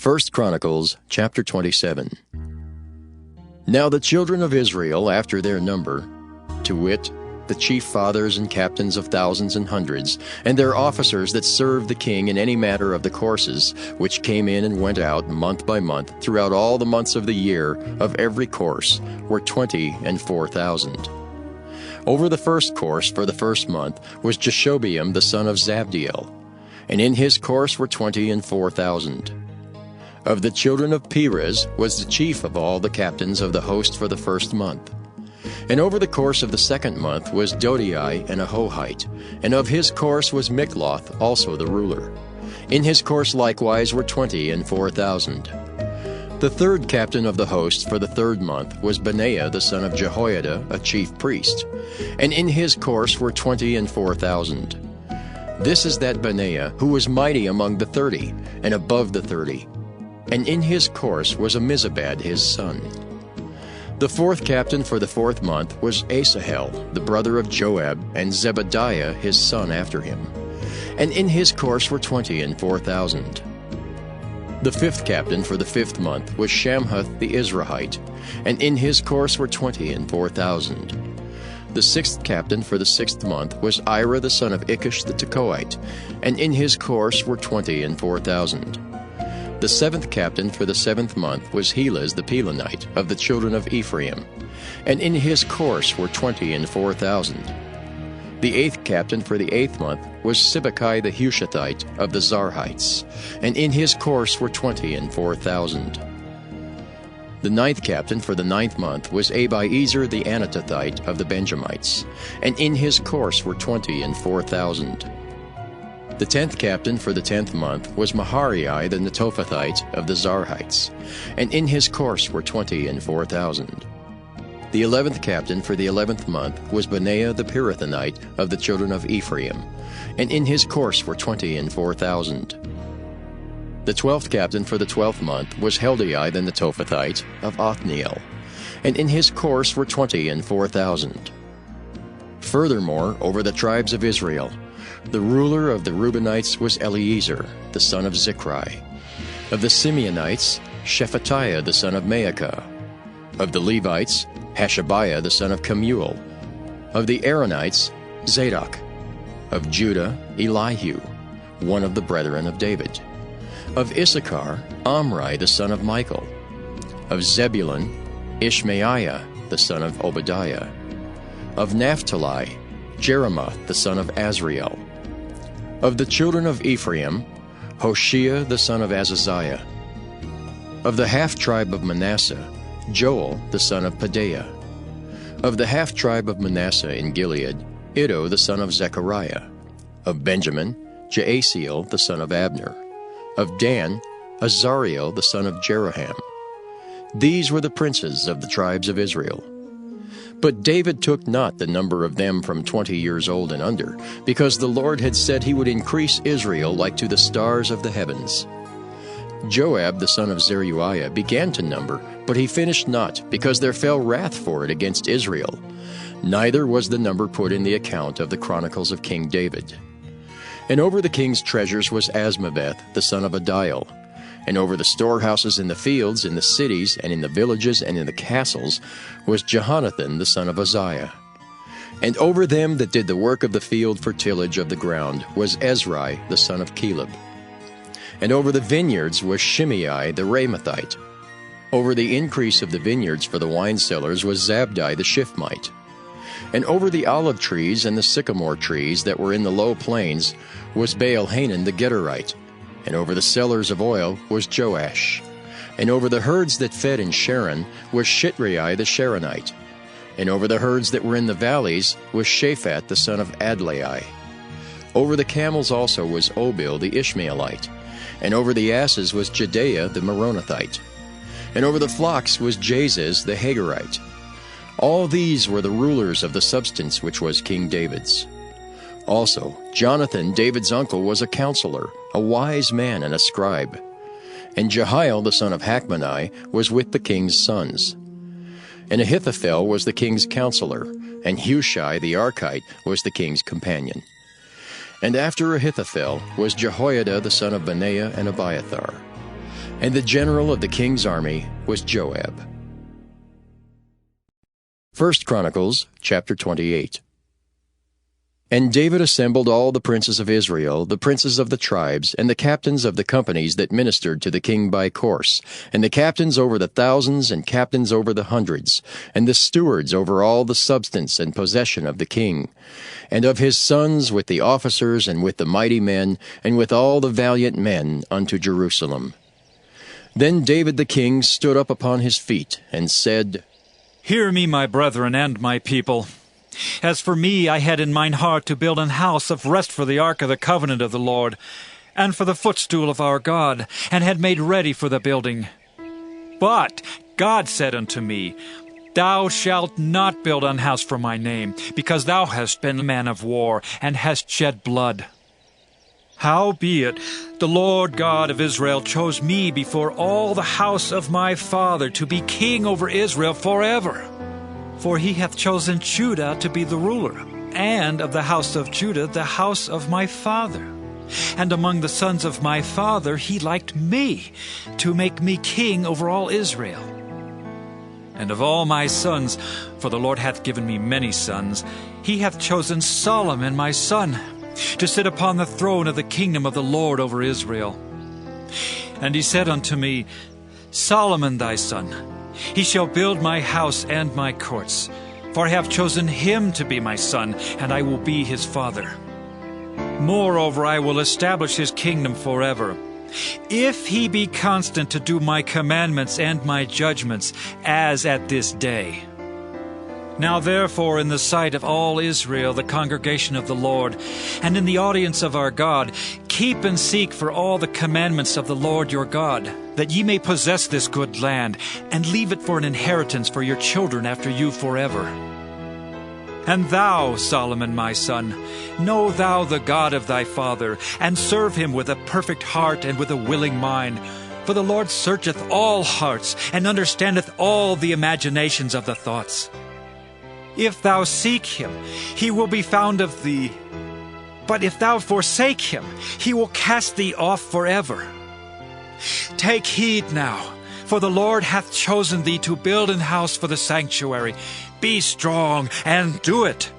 1 Chronicles chapter 27. Now the children of Israel after their number, to wit, the chief fathers and captains of thousands and hundreds, and their officers that served the king in any matter of the courses, which came in and went out month by month throughout all the months of the year of every course, were 24,000. Over the first course for the first month was Jashobeam the son of Zabdiel, and in his course were 24,000. Of the children of Perez was the chief of all the captains of the host for the first month. And over the course of the second month was Dodai and Ahohite, and of his course was Mikloth also the ruler. In his course likewise were 24,000. The third captain of the host for the third month was Benaiah the son of Jehoiada, a chief priest, and in his course were 24,000. This is that Benaiah who was mighty among the 30, and above the 30. And in his course was Ammizabad his son. The fourth captain for the fourth month was Asahel, the brother of Joab, and Zebadiah his son after him. And in his course were 24,000. The fifth captain for the fifth month was Shamhuth the Izrahite, and in his course were 24,000. The sixth captain for the sixth month was Ira the son of Ikish the Tekoite, and in his course were 24,000. The seventh captain for the seventh month was Helez the Pelonite of the children of Ephraim, and in his course were 24,000. The eighth captain for the eighth month was Sibbecai the Hushathite of the Zarhites, and in his course were 24,000. The ninth captain for the ninth month was Abiezer the Anatothite of the Benjamites, and in his course were 24,000. The tenth captain for the 10th month was Maharai the Netophathite of the Zarhites, and in his course were 24,000. The 11th captain for the 11th month was Benaiah the Pirathonite of the children of Ephraim, and in his course were 24,000. The 12th captain for the 12th month was Heldai the Netophathite of Othniel, and in his course were 24,000. Furthermore, over the tribes of Israel, the ruler of the Reubenites was Eliezer, the son of Zichri. Of the Simeonites, Shephatiah the son of Maacah. Of the Levites, Hashabiah the son of Kemuel. Of the Aaronites, Zadok. Of Judah, Elihu, one of the brethren of David. Of Issachar, Omri the son of Michael. Of Zebulun, Ishmaiah the son of Obadiah. Of Naphtali, Jeremoth the son of Azriel. Of the children of Ephraim, Hoshea the son of Azaziah. Of the half-tribe of Manasseh, Joel the son of Pedaiah. Of the half-tribe of Manasseh in Gilead, Iddo the son of Zechariah. Of Benjamin, Jaasiel the son of Abner. Of Dan, Azariel the son of Jeroham. These were the princes of the tribes of Israel. But David took not the number of them from 20 years old and under, because the Lord had said he would increase Israel like to the stars of the heavens. Joab the son of Zeruiah began to number, but he finished not, because there fell wrath for it against Israel. Neither was the number put in the account of the Chronicles of King David. And over the king's treasures was Asmaveth the son of Adiel. And over the storehouses in the fields, in the cities, and in the villages, and in the castles, was Jehonathan the son of Uzziah. And over them that did the work of the field for tillage of the ground was Ezrai the son of Caleb. And over the vineyards was Shimei the Ramathite. Over the increase of the vineyards for the wine cellars was Zabdi the Shiphmite. And over the olive trees and the sycamore trees that were in the low plains was Baal-Hanan the Gederite. And over the cellars of oil was Joash. And over the herds that fed in Sharon was Shitrai the Sharonite. And over the herds that were in the valleys was Shaphat the son of Adlai. Over the camels also was Obil the Ishmaelite. And over the asses was Jehdeiah the Meronothite. And over the flocks was Jaziz the Hagarite. All these were the rulers of the substance which was King David's. Also, Jonathan, David's uncle, was a counselor, a wise man and a scribe. And Jehiel the son of Hachmoni was with the king's sons. And Ahithophel was the king's counselor, and Hushai the Archite was the king's companion. And after Ahithophel was Jehoiada the son of Benaiah and Abiathar. and the general of the king's army was Joab. 1 Chronicles chapter 28. And David assembled all the princes of Israel, the princes of the tribes, and the captains of the companies that ministered to the king by course, and the captains over the thousands, and captains over the hundreds, and the stewards over all the substance and possession of the king, and of his sons with the officers, and with the mighty men, and with all the valiant men unto Jerusalem. Then David the king stood up upon his feet, and said, Hear me, my brethren and my people. As for me, I had in mine heart to build an house of rest for the ark of the covenant of the Lord, and for the footstool of our God, and had made ready for the building. But God said unto me, Thou shalt not build an house for my name, because thou hast been a man of war, and hast shed blood. Howbeit, the Lord God of Israel chose me before all the house of my father to be king over Israel forever. For he hath chosen Judah to be the ruler, and of the house of Judah the house of my father. And among the sons of my father he liked me, to make me king over all Israel. And of all my sons, for the Lord hath given me many sons, he hath chosen Solomon my son, to sit upon the throne of the kingdom of the Lord over Israel. And he said unto me, Solomon thy son, he shall build my house and my courts, for I have chosen him to be my son, and I will be his father. Moreover, I will establish his kingdom forever, if he be constant to do my commandments and my judgments, as at this day. Now therefore, in the sight of all Israel, the congregation of the Lord, and in the audience of our God, keep and seek for all the commandments of the Lord your God, that ye may possess this good land, and leave it for an inheritance for your children after you forever. And thou, Solomon my son, know thou the God of thy father, and serve him with a perfect heart and with a willing mind. For the Lord searcheth all hearts, and understandeth all the imaginations of the thoughts. If thou seek him, he will be found of thee. But if thou forsake him, he will cast thee off forever. Take heed now, for the Lord hath chosen thee to build an house for the sanctuary. Be strong and do it.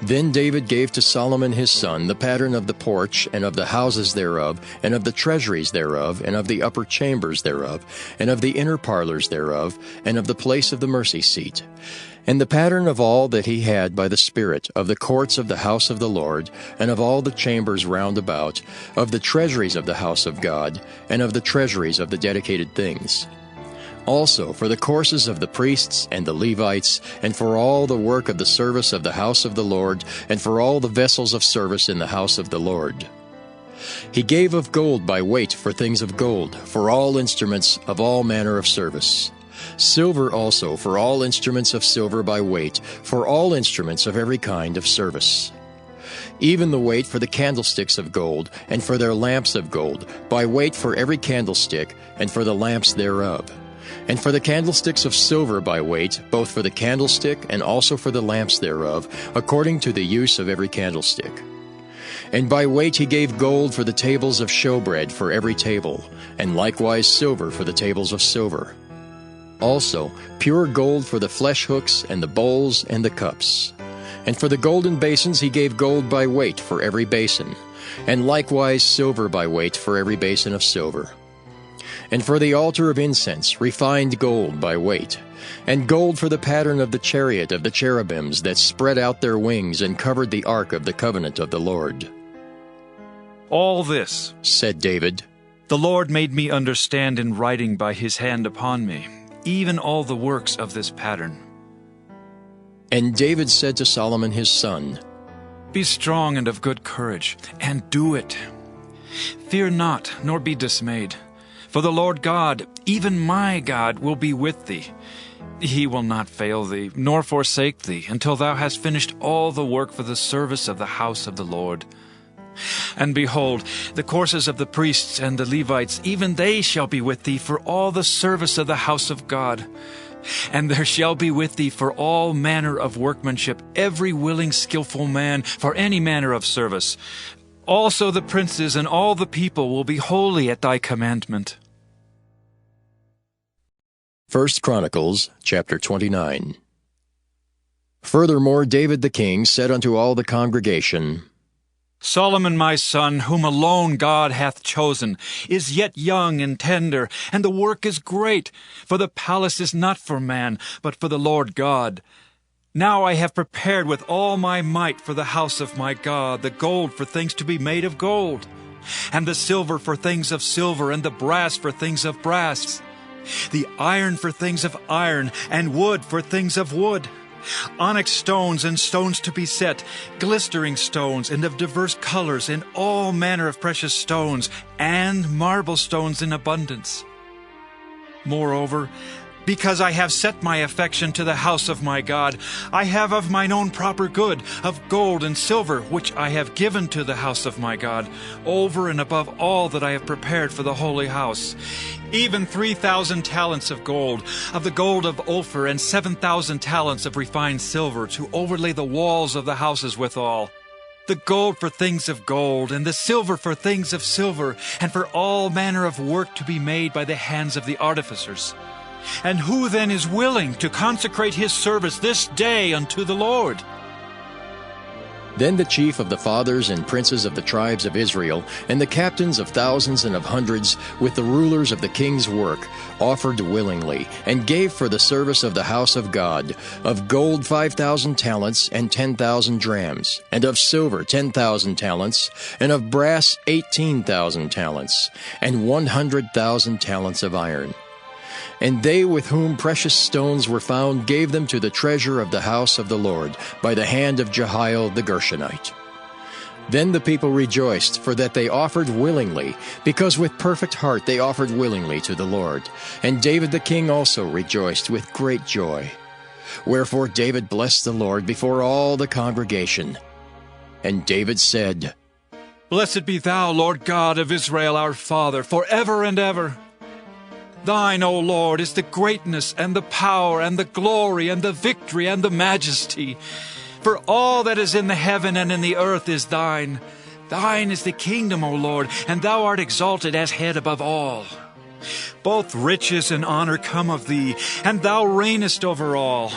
Then David gave to Solomon his son the pattern of the porch, and of the houses thereof, and of the treasuries thereof, and of the upper chambers thereof, and of the inner parlors thereof, and of the place of the mercy seat, and the pattern of all that he had by the Spirit, of the courts of the house of the Lord, and of all the chambers round about, of the treasuries of the house of God, and of the treasuries of the dedicated things. Also for the courses of the priests and the Levites, and for all the work of the service of the house of the Lord, and for all the vessels of service in the house of the Lord. He gave of gold by weight for things of gold, for all instruments of all manner of service. Silver also for all instruments of silver by weight, for all instruments of every kind of service. Even the weight for the candlesticks of gold, and for their lamps of gold, by weight for every candlestick, and for the lamps thereof. And for the candlesticks of silver by weight, both for the candlestick and also for the lamps thereof, according to the use of every candlestick. And by weight he gave gold for the tables of showbread for every table, and likewise silver for the tables of silver. Also pure gold for the flesh hooks, and the bowls, and the cups. And for the golden basins he gave gold by weight for every basin, and likewise silver by weight for every basin of silver. And for the altar of incense, refined gold by weight, and gold for the pattern of the chariot of the cherubims that spread out their wings and covered the ark of the covenant of the Lord. All this, said David, the Lord made me understand in writing by his hand upon me, even all the works of this pattern. And David said to Solomon his son, Be strong and of good courage, and do it. Fear not, nor be dismayed. For the Lord God, even my God, will be with thee. He will not fail thee, nor forsake thee, until thou hast finished all the work for the service of the house of the Lord. And behold, the courses of the priests and the Levites, even they shall be with thee for all the service of the house of God. And there shall be with thee for all manner of workmanship every willing skillful man for any manner of service. Also the princes and all the people will be holy at thy commandment. 1 Chronicles chapter 29. Furthermore David the king said unto all the congregation, Solomon my son, whom alone God hath chosen, is yet young and tender, and the work is great, for the palace is not for man, but for the Lord God. Now I have prepared with all my might for the house of my God the gold for things to be made of gold, and the silver for things of silver, and the brass for things of brass, the iron for things of iron, and wood for things of wood, onyx stones and stones to be set, glistering stones and of diverse colors, and all manner of precious stones, and marble stones in abundance. Moreover, because I have set my affection to the house of my God, I have of mine own proper good, of gold and silver, which I have given to the house of my God, over and above all that I have prepared for the holy house, even 3,000 talents of gold, of the gold of Ophir, and 7,000 talents of refined silver, to overlay the walls of the houses withal. The gold for things of gold, and the silver for things of silver, and for all manner of work to be made by the hands of the artificers. And who then is willing to consecrate his service this day unto the Lord? Then the chief of the fathers and princes of the tribes of Israel, and the captains of thousands and of hundreds, with the rulers of the king's work, offered willingly, and gave for the service of the house of God, of gold 5,000 talents, and 10,000 drams, and of silver 10,000 talents, and of brass 18,000 talents, and 100,000 talents of iron. And they with whom precious stones were found gave them to the treasure of the house of the Lord, by the hand of Jehiel the Gershonite. Then the people rejoiced, for that they offered willingly, because with perfect heart they offered willingly to the Lord. And David the king also rejoiced with great joy. Wherefore David blessed the Lord before all the congregation. And David said, Blessed be thou, Lord God of Israel our Father, forever and ever. Thine, O Lord, is the greatness, and the power, and the glory, and the victory, and the majesty. For all that is in the heaven and in the earth is thine. Thine is the kingdom, O Lord, and thou art exalted as head above all. Both riches and honor come of thee, and thou reignest over all.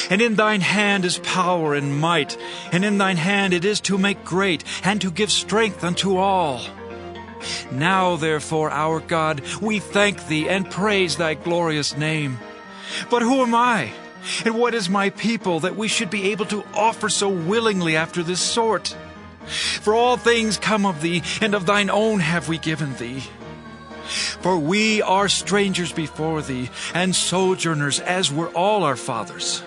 And in thine hand is power and might, and in thine hand it is to make great, and to give strength unto all. Now, therefore, our God, we thank thee and praise thy glorious name. But who am I, and what is my people, that we should be able to offer so willingly after this sort? For all things come of thee, and of thine own have we given thee. For we are strangers before thee, and sojourners, as were all our fathers.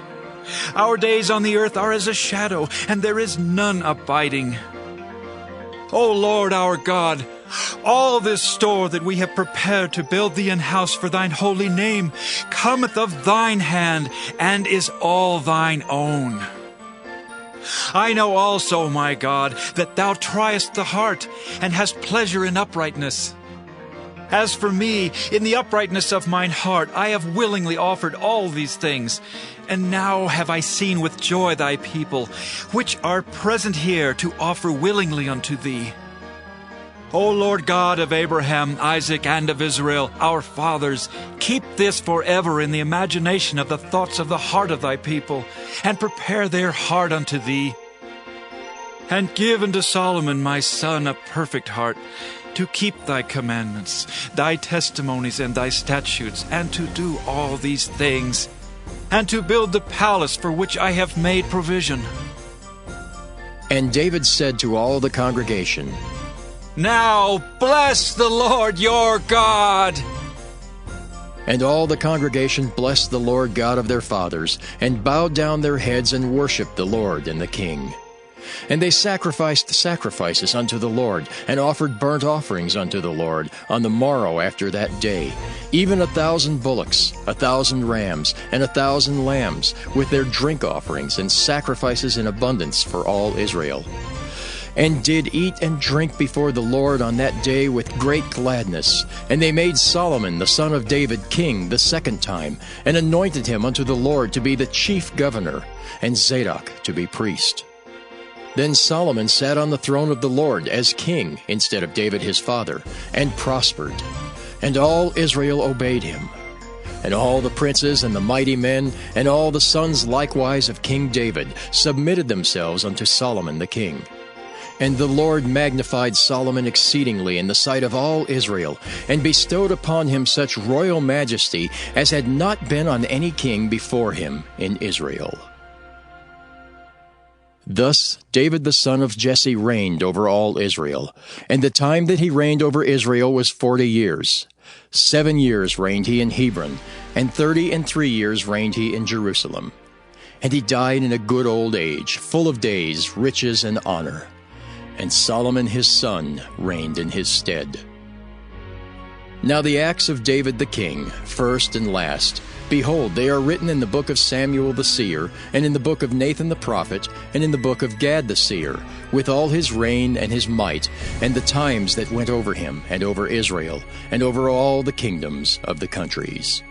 Our days on the earth are as a shadow, and there is none abiding. O Lord our God, all this store that we have prepared to build thee an house for thine holy name cometh of thine hand, and is all thine own. I know also, my God, that thou triest the heart, and hast pleasure in uprightness. As for me, in the uprightness of mine heart, I have willingly offered all these things. And now have I seen with joy thy people, which are present here, to offer willingly unto thee. O Lord God of Abraham, Isaac, and of Israel, our fathers, keep this forever in the imagination of the thoughts of the heart of thy people, and prepare their heart unto thee. And give unto Solomon my son a perfect heart, to keep thy commandments, thy testimonies, and thy statutes, and to do all these things, and to build the palace for which I have made provision. And David said to all the congregation, Now bless the Lord your God. And all the congregation blessed the Lord God of their fathers, and bowed down their heads and worshipped the Lord and the king. And they sacrificed sacrifices unto the Lord, and offered burnt offerings unto the Lord on the morrow after that day, even 1,000 bullocks, 1,000 rams, and 1,000 lambs, with their drink offerings and sacrifices in abundance for all Israel. And did eat and drink before the Lord on that day with great gladness. And they made Solomon the son of David king the second time, and anointed him unto the Lord to be the chief governor, and Zadok to be priest. Then Solomon sat on the throne of the Lord as king instead of David his father, and prospered. And all Israel obeyed him. And all the princes and the mighty men, and all the sons likewise of King David, submitted themselves unto Solomon the king. And the Lord magnified Solomon exceedingly in the sight of all Israel, and bestowed upon him such royal majesty as had not been on any king before him in Israel. Thus David the son of Jesse reigned over all Israel, and the time that he reigned over Israel was 40 years. 7 years reigned he in Hebron, and 33 years reigned he in Jerusalem. And he died in a good old age, full of days, riches, and honor. And Solomon his son reigned in his stead. Now the acts of David the king, first and last, behold, they are written in the book of Samuel the seer, and in the book of Nathan the prophet, and in the book of Gad the seer, with all his reign and his might, and the times that went over him, and over Israel, and over all the kingdoms of the countries.